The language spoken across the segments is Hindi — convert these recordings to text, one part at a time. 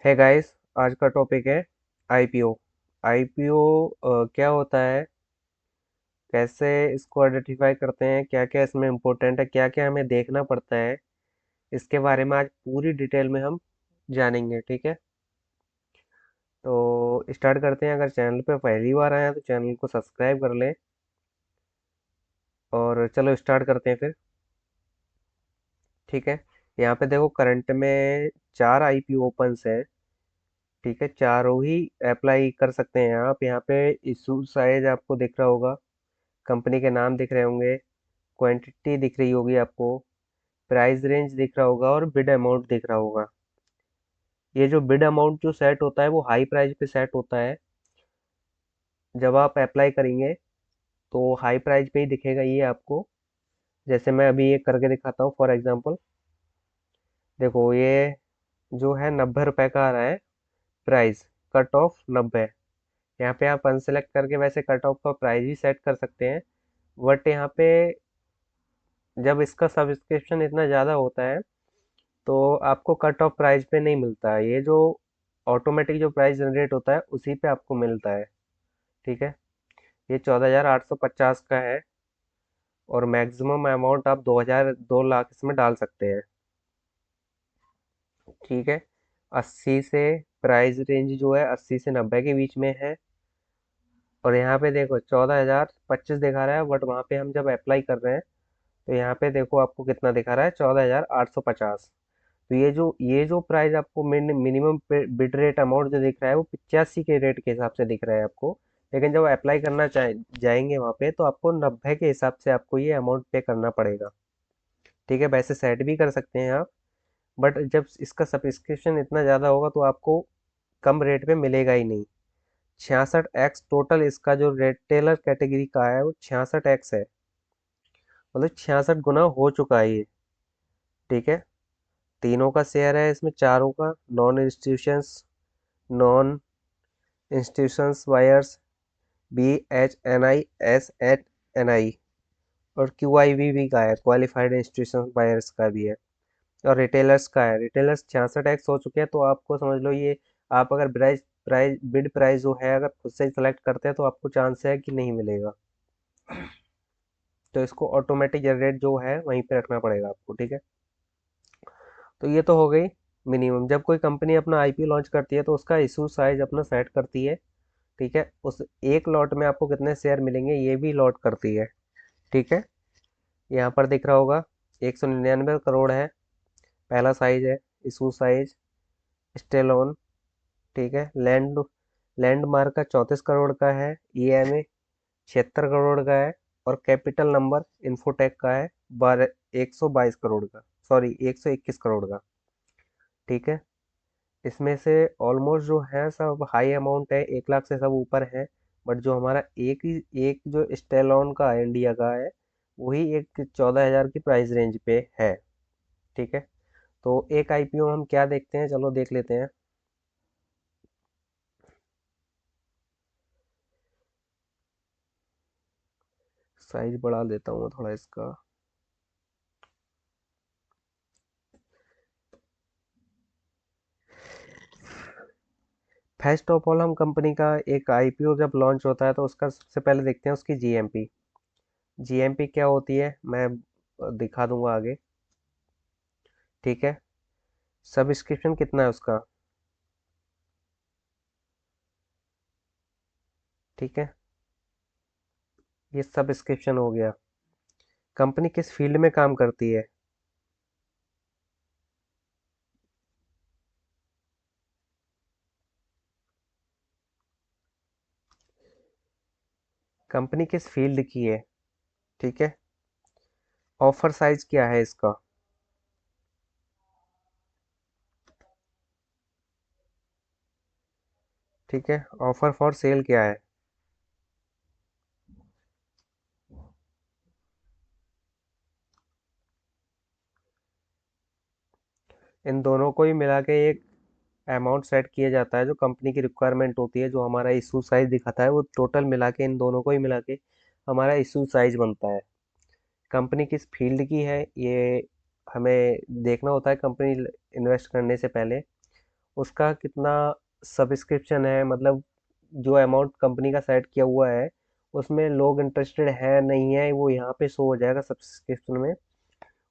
है गाइस। आज का टॉपिक है आईपीओ। आईपीओ क्या होता है, कैसे इसको आइडेंटिफाई करते हैं, क्या क्या इसमें इम्पोर्टेंट है, क्या क्या हमें देखना पड़ता है, इसके बारे में आज पूरी डिटेल में हम जानेंगे। ठीक है, तो स्टार्ट करते हैं। अगर चैनल पे पहली बार आए हैं तो चैनल को सब्सक्राइब कर लें और चलो स्टार्ट करते हैं फिर। ठीक है, यहाँ पे देखो करंट में 4 आईपीओ ओपन्स है। ठीक है, चारों ही अप्लाई कर सकते हैं आप। यहाँ पे इशू साइज आपको दिख रहा होगा, कंपनी के नाम दिख रहे होंगे, क्वांटिटी दिख रही होगी आपको, प्राइस रेंज दिख रहा होगा और बिड अमाउंट दिख रहा होगा। ये जो बिड अमाउंट जो सेट होता है वो हाई प्राइस पे सेट होता है। जब आप अप्लाई करेंगे तो हाई प्राइस पे ही दिखेगा ये आपको। जैसे मैं अभी ये करके दिखाता हूँ फॉर एग्जांपल। देखो ये जो है 90 रुपए का आ रहा है प्राइस, कट ऑफ 90। यहाँ पे आप अनसेलेक्ट करके वैसे कट ऑफ का प्राइस ही सेट कर सकते हैं। बट यहाँ पे जब इसका सब्सक्रिप्शन इतना ज़्यादा होता है तो आपको कट ऑफ प्राइस पे नहीं मिलता है, ये जो ऑटोमेटिक जो प्राइस जनरेट होता है उसी पे आपको मिलता है। ठीक है, ये 14,850 का है और मैक्सिमम अमाउंट आप 2 लाख इसमें डाल सकते हैं। ठीक है, 80 से प्राइस रेंज जो है 80 से 90 के बीच में है। और यहाँ पे देखो 14,025 दिखा रहा है, बट वहाँ पे हम जब अप्लाई कर रहे हैं तो यहाँ पे देखो आपको कितना दिखा रहा है, 14,850। तो ये जो प्राइस आपको मिनिमम बिड रेट अमाउंट जो दिख रहा है वो 85 के रेट के हिसाब से दिख रहा है आपको। लेकिन जब अप्लाई करना जाएंगे वहाँ पे तो आपको 90 के हिसाब से आपको ये अमाउंट पे करना पड़ेगा। ठीक है, वैसे सेट भी कर सकते हैं आप, बट जब इसका सब्सक्रिप्शन इतना ज़्यादा होगा तो आपको कम रेट पे मिलेगा ही नहीं। 66x टोटल इसका जो रिटेलर कैटेगरी का है वो 66x है, मतलब 66 गुना हो चुका है ये। ठीक है, तीनों का शेयर है इसमें, चारों का। Non institutions wires, BHNI, SHNI और QIVB का है, क्वालिफाइड इंस्टीट्यूशन बायर्स का भी है। और रिटेलर्स का है, रिटेलर्स 66x हो चुके हैं। तो आपको समझ लो ये, आप अगर प्राइस प्राइस बिड प्राइस जो है अगर खुद से सेलेक्ट करते हैं तो आपको चांस है कि नहीं मिलेगा। तो इसको ऑटोमेटिक जनरेट जो है वहीं पे रखना पड़ेगा आपको। ठीक है, तो ये तो हो गई मिनिमम। जब कोई कंपनी अपना आईपीओ लॉन्च करती है तो उसका इशू साइज अपना सेट करती है। ठीक है, उस एक लॉट में आपको कितने शेयर मिलेंगे ये भी लॉट करती है। ठीक है, यहाँ पर दिख रहा होगा 199 करोड़ है पहला साइज है, इशू साइज स्टेलोन। ठीक है, लैंडमार्क का 34 करोड़ का है, ईएमए 76 करोड़ का है और कैपिटल नंबर इन्फोटेक का है 122 करोड़ का, सॉरी 121 करोड़ का। ठीक है, इसमें से ऑलमोस्ट जो है सब हाई अमाउंट है, 1 लाख से सब ऊपर है। बट जो हमारा एक जो स्टेलॉन का है, इंडिया का है, वही एक 14,000 की प्राइस रेंज पे है। ठीक है, तो एक आईपीओ हम क्या देखते हैं, चलो देख लेते हैं। साइज बढ़ा देता हूँ मैं थोड़ा इसका। फर्स्ट ऑफ ऑल हम कंपनी का एक आईपीओ जब लॉन्च होता है तो उसका सबसे पहले देखते हैं उसकी जीएमपी। जीएमपी क्या होती है मैं दिखा दूंगा आगे। ठीक है, सब्सक्रिप्शन कितना है उसका। ठीक है, ये सब्सक्रिप्शन हो गया। कंपनी किस फील्ड में काम करती है। कंपनी किस फील्ड की है। ठीक है, ऑफर साइज क्या है इसका। ठीक है, ऑफर फॉर सेल क्या है। इन दोनों को ही मिला के एक अमाउंट सेट किया जाता है जो कंपनी की रिक्वायरमेंट होती है। जो हमारा इशू साइज दिखाता है वो टोटल मिला के, इन दोनों को ही मिला के हमारा इशू साइज बनता है। कंपनी किस फील्ड की है ये हमें देखना होता है कंपनी इन्वेस्ट करने से पहले। उसका कितना सब्सक्रिप्शन है, मतलब जो अमाउंट कंपनी का सेट किया हुआ है उसमें लोग इंटरेस्टेड है नहीं है, वो यहाँ पे शो हो जाएगा सब्सक्रिप्शन में।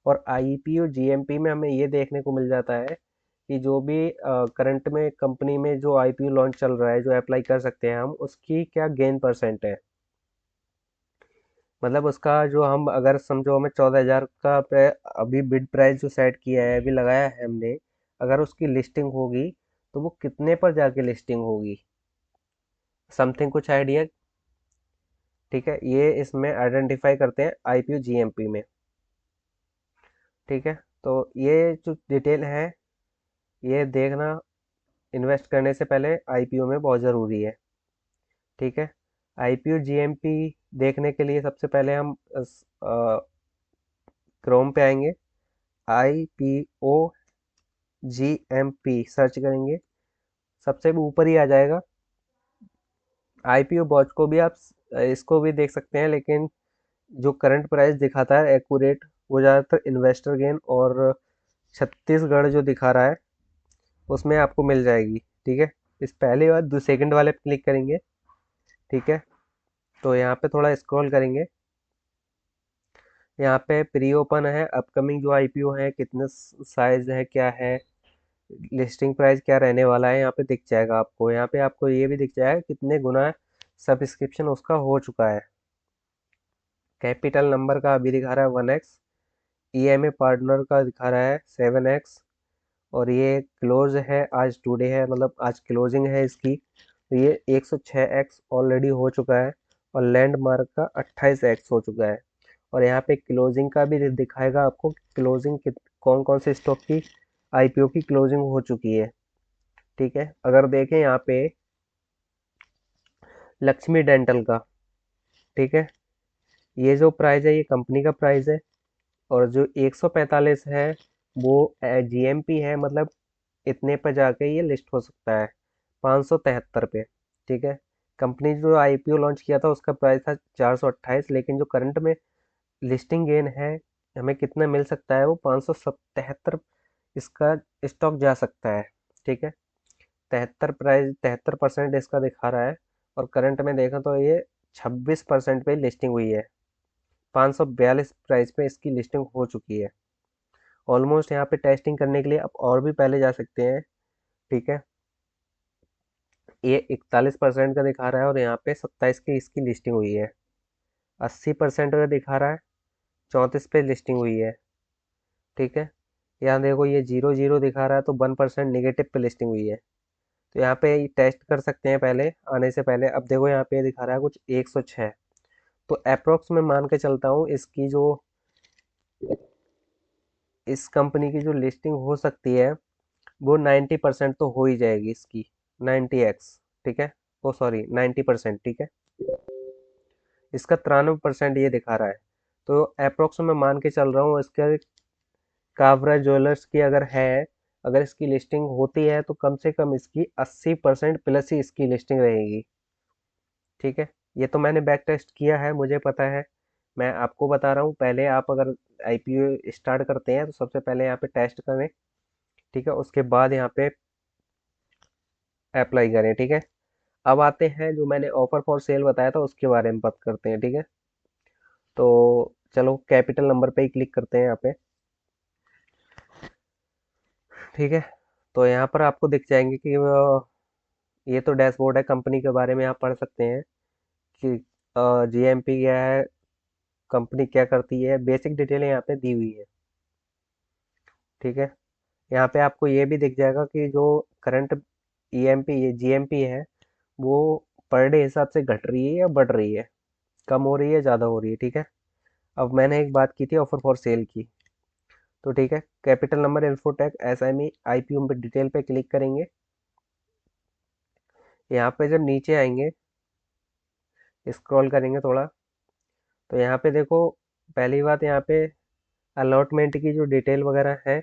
और आईपी और जीएमपी में हमें ये देखने को मिल जाता है कि जो भी करंट में कंपनी में जो आईपीओ लॉन्च चल रहा है, जो अप्लाई कर सकते हैं हम, उसकी क्या गेन परसेंट है। मतलब उसका जो हम अगर समझो हमें 14,000 का अभी बिड प्राइस जो सेट किया है, अभी लगाया है हमने, अगर उसकी लिस्टिंग होगी तो वो कितने पर जाके लिस्टिंग होगी, समथिंग कुछ आइडिया। ठीक है, ये इसमें आइडेंटिफाई करते हैं आईपीओ जीएमपी में। ठीक है, तो ये जो डिटेल है ये देखना इन्वेस्ट करने से पहले आईपीओ में बहुत ज़रूरी है। ठीक है, आईपीओ जीएमपी देखने के लिए सबसे पहले हम क्रोम पे आएंगे, आईपीओ जीएमपी सर्च करेंगे, सबसे ऊपर ही आ जाएगा। आईपीओ वॉच को भी आप इसको भी देख सकते हैं, लेकिन जो करंट प्राइस दिखाता है एक्यूरेट, वो ज़्यादातर इन्वेस्टर गेन और छत्तीसगढ़ जो दिखा रहा है उसमें आपको मिल जाएगी। ठीक है, इस पहले और सेकंड वाले पे क्लिक करेंगे। ठीक है, तो यहाँ पे थोड़ा स्क्रॉल करेंगे, यहाँ पे प्री ओपन है, अपकमिंग जो आईपीओ है, कितने साइज है, क्या है, लिस्टिंग प्राइस क्या रहने वाला है, यहाँ पे दिख जाएगा आपको। यहाँ पे आपको ये भी दिख जाएगा कितने गुना सब्सक्रिप्शन उसका हो चुका है। कैपिटल नंबर का अभी दिखा रहा है 1x, ईएमए पार्टनर का दिखा रहा है 7x, और ये क्लोज है, आज टुडे है, मतलब आज क्लोजिंग है इसकी, तो ये 106x ऑलरेडी हो चुका है, और लैंडमार्क का 28x हो चुका है। और यहाँ पे क्लोजिंग का भी दिखाएगा आपको, क्लोजिंग कौन कौन से स्टॉक की आईपीओ की क्लोजिंग हो चुकी है। ठीक है, अगर देखें यहाँ पे लक्ष्मी डेंटल का, ठीक है, ये जो प्राइस है ये कंपनी का प्राइस है, और जो 145 है वो जीएमपी है, मतलब इतने पर जाके ये लिस्ट हो सकता है, 573 पे। ठीक है, कंपनी जो आईपीओ लॉन्च किया था उसका प्राइस था 428, लेकिन जो करंट में लिस्टिंग गेन है हमें कितना मिल सकता है, वो 577 इसका स्टॉक जा सकता है। ठीक है, 73% इसका दिखा रहा है, और करंट में देखा तो ये 26% पे लिस्टिंग हुई है, 542 प्राइस पे इसकी लिस्टिंग हो चुकी है। ऑलमोस्ट यहाँ पे टेस्टिंग करने के लिए आप और भी पहले जा सकते हैं। ठीक है, ये 41% का दिखा रहा है, और यहाँ पे 27 की इसकी लिस्टिंग हुई है। 80% का दिखा रहा है, 34 पे लिस्टिंग हुई है। ठीक है, यहाँ देखो ये 0 0 दिखा रहा है, तो 1% निगेटिव पे लिस्टिंग हुई है। तो यहाँ पे टेस्ट कर सकते हैं पहले आने से पहले। अब देखो यहाँ पे दिखा रहा है कुछ 106, तो अप्रोक्स में मान के चलता हूँ इसकी जो इस कंपनी की जो लिस्टिंग हो सकती है वो 90% तो हो ही जाएगी इसकी, 90x। ठीक है, ओ सॉरी 90%। ठीक है, इसका 93% ये दिखा रहा है, तो अप्रोक्स में मान के चल रहा हूँ इसका। काबरा ज्वेलर्स की अगर है, अगर इसकी लिस्टिंग होती है तो कम से कम इसकी 80% प्लस ही इसकी लिस्टिंग रहेगी। ठीक है, ये तो मैंने बैक टेस्ट किया है, मुझे पता है, मैं आपको बता रहा हूँ। पहले आप अगर आईपीओ स्टार्ट करते हैं तो सबसे पहले यहाँ पे टेस्ट करें। ठीक है, उसके बाद यहाँ पे अप्लाई करें। ठीक है, अब आते हैं जो मैंने ऑफर फॉर सेल बताया था उसके बारे में बात करते हैं। ठीक है, तो चलो कैपिटल नंबर पे ही क्लिक करते हैं यहाँ पे। ठीक है, तो यहाँ पर आपको दिख जाएंगे कि ये तो डैशबोर्ड है, कंपनी के बारे में आप पढ़ सकते हैं कि जीएमपी क्या है, कंपनी क्या करती है, बेसिक डिटेल यहाँ पे दी हुई है। ठीक है, यहाँ पे आपको ये भी दिख जाएगा कि जो करंट ईएमपी ये जीएमपी है वो पर डे हिसाब से घट रही है या बढ़ रही है, कम हो रही है, ज़्यादा हो रही है। ठीक है, अब मैंने एक बात की थी ऑफर फॉर सेल की, तो ठीक है, capital number infotech SME IPO पे डिटेल पे क्लिक करेंगे। यहाँ पे जब नीचे आएंगे, स्क्रॉल करेंगे थोड़ा, तो यहाँ पे देखो, पहली बात यहाँ पे अलॉटमेंट की जो डिटेल वगैरह है,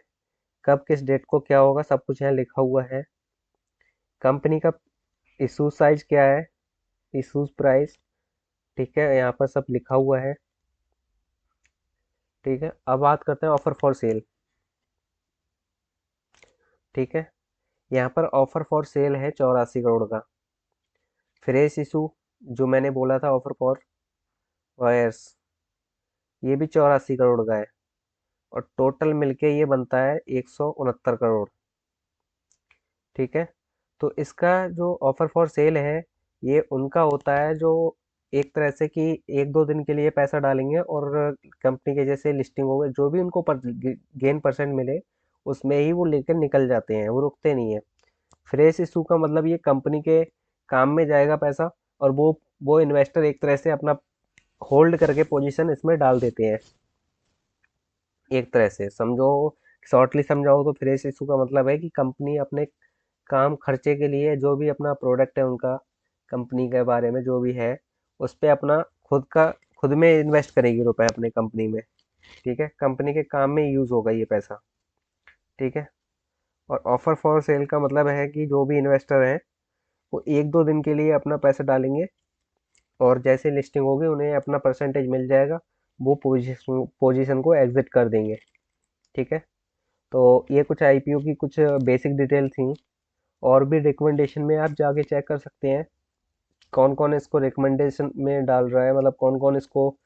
कब किस डेट को क्या होगा, सब कुछ यहाँ लिखा हुआ है। कंपनी का इशू साइज क्या है, इशूज प्राइस, ठीक है, यहाँ पर सब लिखा हुआ है। ठीक है, अब बात करते हैं ऑफर फॉर सेल। ठीक है, यहाँ पर ऑफर फॉर सेल है 84 करोड़ का। फ्रेश इशू जो मैंने बोला था ऑफर फॉर वायर्स, ये भी 84 करोड़ का है। और टोटल मिलके ये बनता है 169 करोड़। ठीक है। तो इसका जो ऑफर फॉर सेल है, ये उनका होता है जो एक तरह से कि एक दो दिन के लिए पैसा डालेंगे और कंपनी के जैसे लिस्टिंग हो गए जो भी उनको गेन परसेंट मिले उसमें ही वो लेकर निकल जाते हैं, वो रुकते नहीं है। फ्रेश इशू का मतलब ये कंपनी के काम में जाएगा पैसा, और वो इन्वेस्टर एक तरह से अपना होल्ड करके पोजीशन इसमें डाल देते हैं। एक तरह से समझो, शॉर्टली समझाओ तो फ्रेश इशू का मतलब है कि कंपनी अपने काम खर्चे के लिए जो भी अपना प्रोडक्ट है उनका, कंपनी के बारे में जो भी है, उस पे अपना खुद में इन्वेस्ट करेगी रुपए अपने कंपनी में। ठीक है, कंपनी के काम में यूज़ होगा ये पैसा। ठीक है। और ऑफर फॉर सेल का मतलब है कि जो भी इन्वेस्टर हैं वो एक दो दिन के लिए अपना पैसा डालेंगे, और जैसे लिस्टिंग होगी उन्हें अपना परसेंटेज मिल जाएगा, वो पोजीशन को एग्जिट कर देंगे। ठीक है। तो ये कुछ आईपीओ की कुछ बेसिक डिटेल थी। और भी रिकमेंडेशन में आप जाके चेक कर सकते हैं कौन कौन इसको रिकमेंडेशन में डाल रहा है, मतलब कौन कौन इसको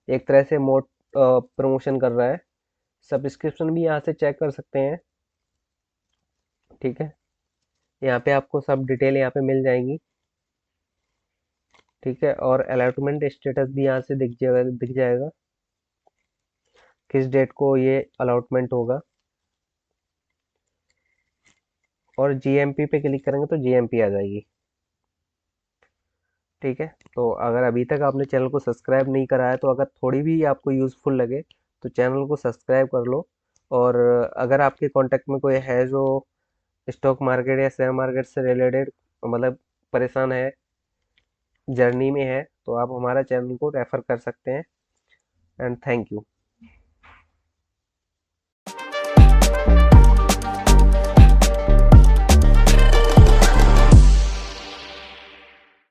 एक तरह से मोट प्रमोशन कर रहा है। सब्सक्रिप्शन भी यहाँ से चेक कर सकते हैं। ठीक है। यहाँ पे आपको सब डिटेल यहाँ पे मिल जाएंगी। ठीक है। और अलॉटमेंट स्टेटस भी यहाँ से दिख जाएगा किस डेट को ये अलॉटमेंट होगा। और जीएमपी पे क्लिक करेंगे तो जीएमपी आ जाएगी। ठीक है। तो अगर अभी तक आपने चैनल को सब्सक्राइब नहीं करा है तो अगर थोड़ी भी आपको यूज़फुल लगे तो चैनल को सब्सक्राइब कर लो। और अगर आपके कांटेक्ट में कोई है जो स्टॉक मार्केट या शेयर मार्केट से रिलेटेड मतलब परेशान है, जर्नी में है, तो आप हमारा चैनल को रेफर कर सकते हैं। And thank you.